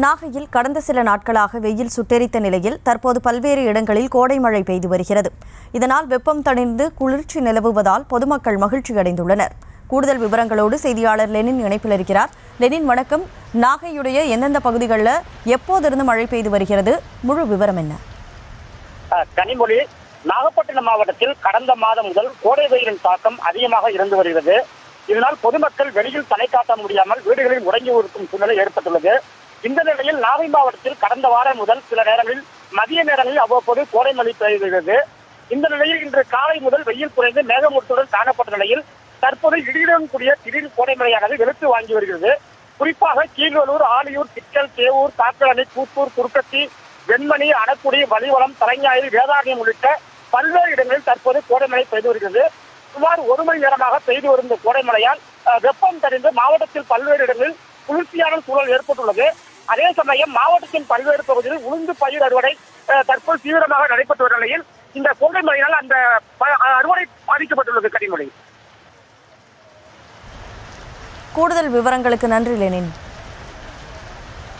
நாகையில் கடந்த சில நாட்களாக வெயில் சுட்டெரித்த நிலையில் தற்போது பல்வேறு இடங்களில் கோடை மழை பெய்து வருகிறது. இதனால் வெப்பம் தணிந்து குளிர்ச்சி நிலவுவதால் பொதுமக்கள் மகிழ்ச்சி அடைந்துள்ளனர். கூடுதல் விவரங்களோடு செய்தியாளர் லெனின் இணைப்பில் இருக்கிறார். லெனின், வணக்கம். நாகையுடைய எந்தெந்த பகுதிகளில் எப்போதிருந்து மழை பெய்து வருகிறது? முழு விவரம் என்ன? கனிமொழி, நாகப்பட்டினம் மாவட்டத்தில் கடந்த மாதம் முதல் கோடை வெயிலின் தாக்கம் அதிகமாக இருந்து வருகிறது. இதனால் பொதுமக்கள் வெளியில் தலை காட்ட முடியாமல் வீடுகளில் முடங்கி இருக்கும் சூழ்நிலை ஏற்பட்டுள்ளது. இந்த நிலையில் நாகை மாவட்டத்தில் கடந்த வாரம் முதல் சில நேரங்களில் மதிய நேரங்களில் அவ்வப்போது கோடை மழை பெய்கிறது. இந்த நிலையில் இன்று காலை முதல் வெயில் குறைந்து மேகமூட்டத்துடன் காணப்பட்ட நிலையில் தற்போது இடியுடன் கூடிய திடீர் கோடை மழையானது வெளுத்து வாங்கி வருகிறது. குறிப்பாக கீழ்வலூர், ஆலியூர், திக்கல், தேவூர், தாக்கலணை, கூத்தூர், குறுக்கத்தி, வெண்மணி, அணக்குடி, வலிவலம், தலைஞாயிறு, வேதாரண்யம் உள்ளிட்ட பல்வேறு இடங்களில் தற்போது கோடை மழை பெய்து வருகிறது. சுமார் 1 மணி நேரமாக பெய்து வரும் கோடை மழையால் வெப்பம் தணிந்து மாவட்டத்தில் பல்வேறு இடங்களில் குளிர்ச்சியான சூழல் ஏற்பட்டுள்ளது. அதே சமயம் மாவட்டத்தின் பல்வேறு பகுதிகளில் உளுந்து பயிர் அறுவடை தற்போது தீவிரமாக நடைபெற்று வரும் நிலையில் இந்த கோடை மழையினால் அந்த அறுவடை பாதிக்கப்பட்டுள்ளது. கனிமொழி, கூடுதல் விவரங்களுக்கு நன்றி லெனின்.